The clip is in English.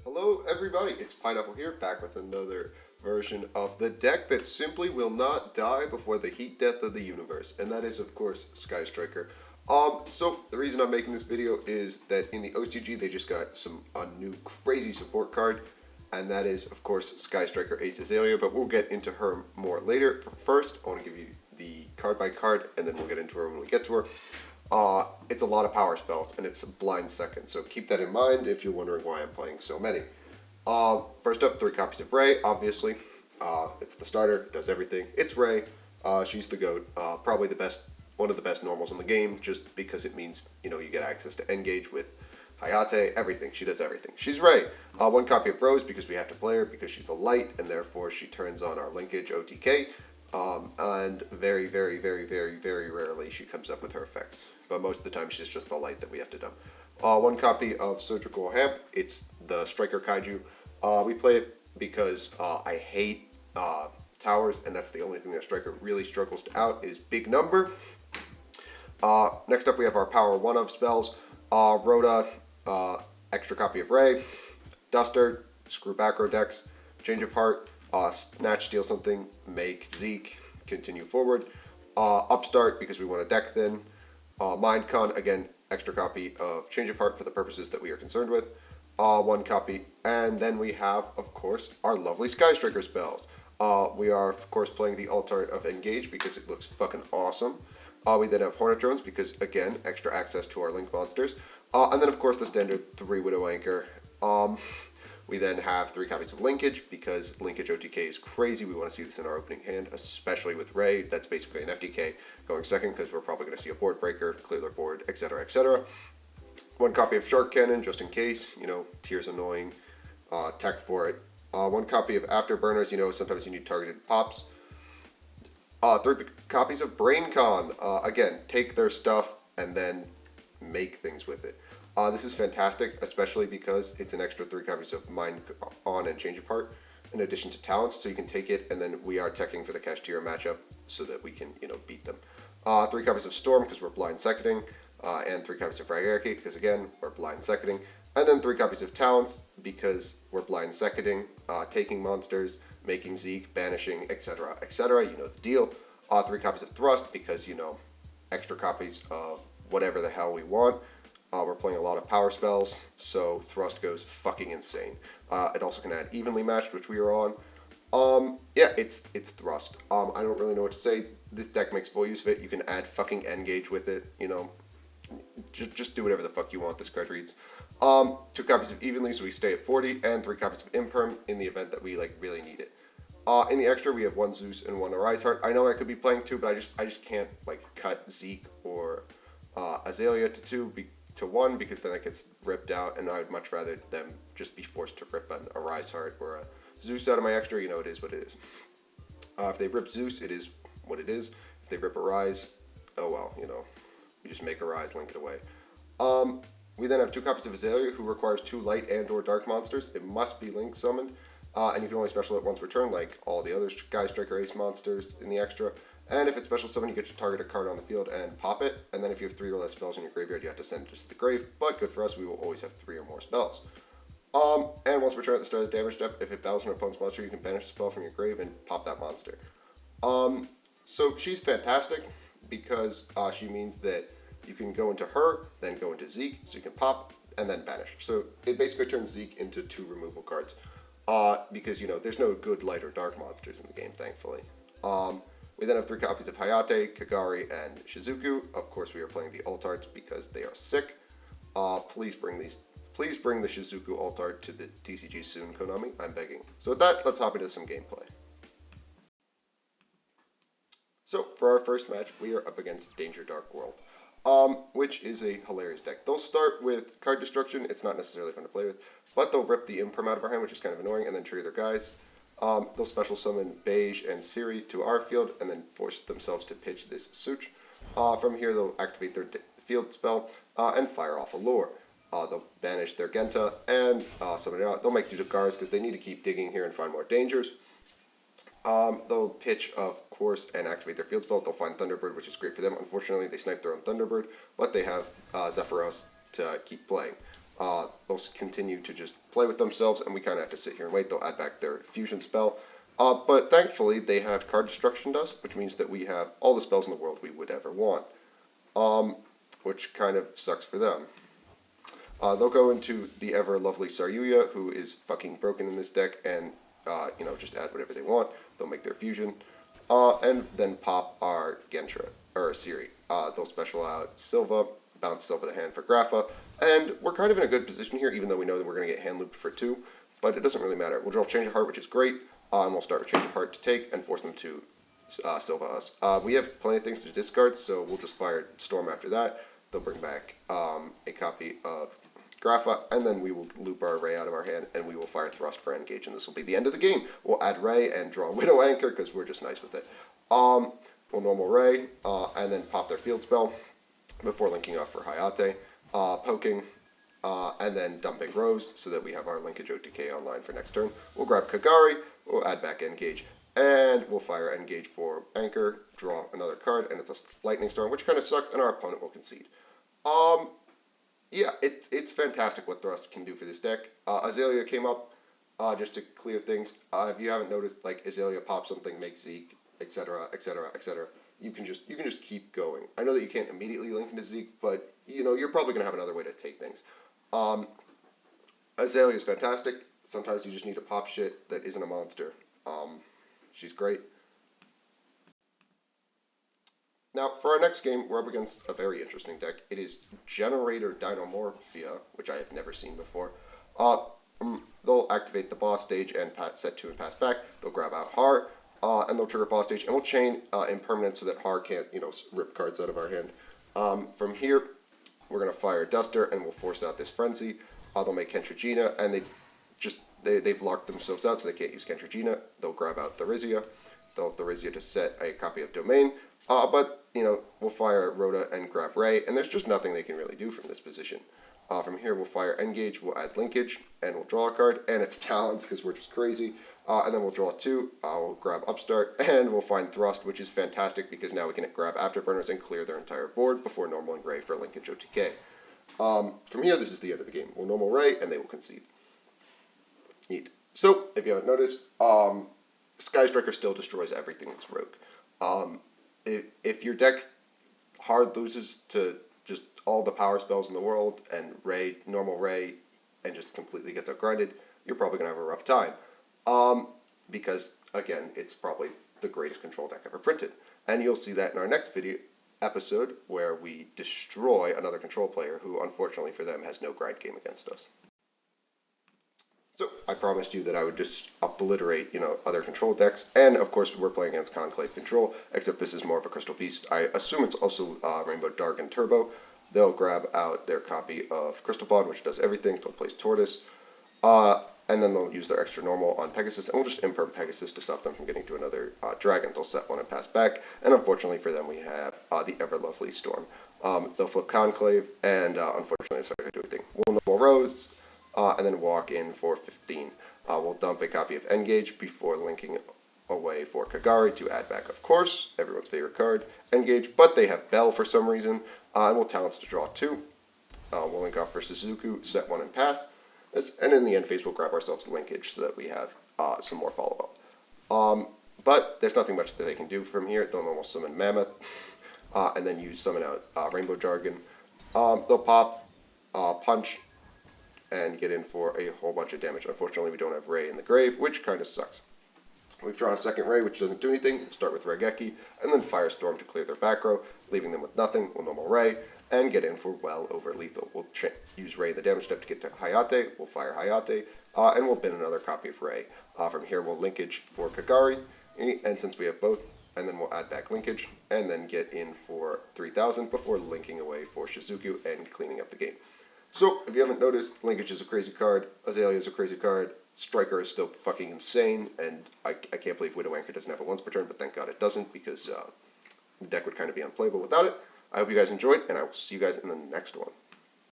Hello everybody, it's Pineapple here, back with another version of the deck that simply will not die before the heat death of the universe, and that is of course Sky Striker. So the reason I'm making this video is that in the OCG they just got a new crazy support card, and that is of course Sky Striker Ace Azalea, but we'll get into her more later. First, I want to give you the card by card, and then we'll get into her when we get to her. It's a lot of power spells, and it's a blind second, so keep that in mind if you're wondering why I'm playing so many. First up, 3 copies of Raye, obviously. It's the starter, does everything. It's Raye. She's the GOAT. Probably one of the best normals in the game, just because it means, you get access to Engage with Hayate, everything. She does everything. She's Raye. 1 copy of Rose, because we have to play her, because she's a light, and therefore she turns on our linkage OTK. And very, very, very, very, very rarely she comes up with her effects. But most of the time she's just the light that we have to dump. 1 copy of Surgical Hamp. It's the Striker Kaiju. We play it because I hate towers, and that's the only thing that Striker really struggles to out is big number. Next up we have our Power 1 of spells. Rhoda, extra copy of Raye, Duster, screw backrow decks, Change of Heart, Snatch, steal something, make Zeke, continue forward. Upstart, because we want to deck thin. Mind Con, again, extra copy of Change of Heart for the purposes that we are concerned with. 1 copy. And then we have, of course, our lovely Sky Striker spells. We are, of course, playing the Altart of Engage because it looks fucking awesome. We then have Hornet Drones because, again, extra access to our Link monsters. And then, of course, the standard 3 Widow Anchor. We then have 3 copies of Linkage because Linkage OTK is crazy. We want to see this in our opening hand, especially with Raye. That's basically an FTK going second because we're probably going to see a board breaker, clear their board, etc., etc. 1 copy of Shark Cannon just in case, Tear's annoying, tech for it. 1 copy of Afterburners, sometimes you need targeted pops. 3 copies of Brain Con. Again, take their stuff and then make things with it. This is fantastic, especially because it's an extra 3 copies of Mind On and Change of Heart, in addition to Talents, so you can take it, and then we are teching for the Kashtira matchup so that we can, beat them. 3 copies of Storm, because we're blind seconding, and 3 copies of Ragarchy, because again, we're blind seconding, and then 3 copies of Talents, because we're blind seconding, taking monsters, making Zeke, banishing, etc., etc., you know the deal. 3 copies of Thrust, because, extra copies of whatever the hell we want. We're playing a lot of power spells, so Thrust goes fucking insane. It also can add Evenly Matched, which we are on. Yeah, it's Thrust. I don't really know what to say. This deck makes full use of it. You can add fucking Engage with it, Just do whatever the fuck you want, this card reads. 2 copies of Evenly, so we stay at 40, and 3 copies of Imperm in the event that we, really need it. In the extra, we have 1 Zeus and 1 Arise Heart. I know I could be playing 2, but I just can't, cut Zeke or Azalea to 1 because then it gets ripped out, and I would much rather them just be forced to rip an Arise Heart or a Zeus out of my extra. It is what it is. If they rip Zeus, it is what it is. If they rip Arise, oh well, we just make Arise, link it away. We then have 2 copies of Azalea, who requires 2 light and or dark monsters. It must be link summoned, and you can only special it once per turn, like all the other Sky Striker Ace monsters in the extra. And if it's special summon, you get to target a card on the field and pop it. And then if you have 3 or less spells in your graveyard, you have to send it to the grave. But good for us, we will always have 3 or more spells. And once per turn at the start of the damage step, if it battles an opponent's monster, you can banish a spell from your grave and pop that monster. So she's fantastic because she means that you can go into her, then go into Zeke, so you can pop and then banish. So it basically turns Zeke into 2 removal cards. Because, there's no good light or dark monsters in the game, thankfully. We then have 3 copies of Hayate, Kagari, and Shizuku. Of course, we are playing the Altarts because they are sick. Please bring the Shizuku Altart to the TCG soon, Konami. I'm begging. So with that, let's hop into some gameplay. So for our first match, we are up against Danger Dark World, which is a hilarious deck. They'll start with card destruction. It's not necessarily fun to play with, but they'll rip the Imperm out of our hand, which is kind of annoying, and then trigger their guys. They'll special summon Beige and Siri to our field and then force themselves to pitch this Such. From here, they'll activate their field spell and fire off a lure. They'll banish their Genta and summon it out. They'll make 2 Dakars because they need to keep digging here and find more dangers. They'll pitch, of course, and activate their field spell. They'll find Thunderbird, which is great for them. Unfortunately, they snipe their own Thunderbird, but they have Zephyros to keep playing. they'll continue to just play with themselves, and we kind of have to sit here and wait. They'll add back their fusion spell. But thankfully, they have card destruction dust, which means that we have all the spells in the world we would ever want, which kind of sucks for them. They'll go into the ever lovely Saryuya, who is fucking broken in this deck, and just add whatever they want. They'll make their fusion, and then pop our Gentra or Siri. They'll special out Silva, bounce Silva to hand for Grapha, and we're kind of in a good position here, even though we know that we're going to get hand looped for 2, but it doesn't really matter. We'll draw Change of Heart, which is great, and we'll start with Change of Heart to take and force them to Silva us. We have plenty of things to discard, so we'll just fire Storm after that. They'll bring back a copy of Grapha, and then we will loop our Raye out of our hand, and we will fire Thrust for Engage, and this will be the end of the game. We'll add Raye and draw Widow Anchor, because we're just nice with it. We'll normal Raye, and then pop their field spell before linking off for Hayate, poking, and then dumping Rose, so that we have our linkage OTK online for next turn. We'll grab Kagari, we'll add back Engage, and we'll fire Engage for Anchor, draw another card, and it's a Lightning Storm, which kind of sucks, and our opponent will concede. Yeah, it's fantastic what Thrust can do for this deck. Azalea came up just to clear things. If you haven't noticed, like Azalea pops something, makes Zeke, etc., etc., etc. You can just keep going. I know that you can't immediately link into Zeke, but you're probably gonna have another way to take things. Azalea is fantastic. Sometimes you just need to pop shit that isn't a monster. She's great. Now, for our next game, we're up against a very interesting deck. It is Generator Dinomorphia, which I have never seen before. They'll activate the boss stage and set 2 and pass back. They'll grab out Har, and they'll trigger boss stage, and we'll chain impermanence so that Har can't, rip cards out of our hand. From here, we're going to fire Duster, and we'll force out this Frenzy. They'll make Kentrigina, and they've locked themselves out, so they can't use Kentrigina. They'll grab out Therizia. They'll Therizia to set a copy of Domain. But we'll fire Rhoda and grab Raye, and there's just nothing they can really do from this position. From here, we'll fire Engage, we'll add Linkage, and we'll draw a card, and it's Talons, because we're just crazy. And then we'll draw 2, we'll grab Upstart, and we'll find Thrust, which is fantastic, because now we can grab Afterburners and clear their entire board before normaling Raye for Linkage OTK. From here, this is the end of the game. We'll normal Raye, and they will concede. Neat. So, if you haven't noticed, Sky Striker still destroys everything that's rogue. If your deck hard loses to just all the power spells in the world and normal Raye, and just completely gets outgrinded, you're probably going to have a rough time. Because, again, it's probably the greatest control deck ever printed. And you'll see that in our next episode, where we destroy another control player who, unfortunately for them, has no grind game against us. So, I promised you that I would just obliterate, other control decks, and of course we're playing against Conclave Control, except this is more of a Crystal Beast. I assume it's also Rainbow Dark Turbo. They'll grab out their copy of Crystal Bond, which does everything. They'll place Tortoise, and then they'll use their extra normal on Pegasus, and we'll just imperm Pegasus to stop them from getting to another dragon. They'll set 1 and pass back, and unfortunately for them we have the ever lovely Storm. They'll flip Conclave, and unfortunately it's not going to do anything. We'll normal Rose, and then walk in for 15. We'll dump a copy of Engage before linking away for Kagari to add back, of course, everyone's favorite card, Engage, but they have Bell for some reason, and we'll Talents to draw 2. We'll link off for Suzuku, set 1 and pass, and in the end phase we'll grab ourselves Linkage so that we have some more follow-up. But there's nothing much that they can do from here. They'll normal summon Mammoth, and then use summon out Rainbow Jargon. They'll pop Punch, and get in for a whole bunch of damage. Unfortunately, we don't have Raye in the grave, which kind of sucks. We've drawn a second Raye, which doesn't do anything. We'll start with Raigeki, and then Firestorm to clear their back row, leaving them with nothing. We'll normal Raye, and get in for well over lethal. We'll use Raye in the damage step to get to Hayate. We'll fire Hayate, and we'll bin another copy of Raye. From here, we'll linkage for Kagari, and since we have both, and then we'll add back linkage, and then get in for 3,000 before linking away for Shizuku and cleaning up the game. So, if you haven't noticed, Linkage is a crazy card, Azalea is a crazy card, Striker is still fucking insane, and I can't believe Widow Anchor doesn't have a once per turn, but thank God it doesn't, because the deck would kind of be unplayable without it. I hope you guys enjoyed, and I will see you guys in the next one.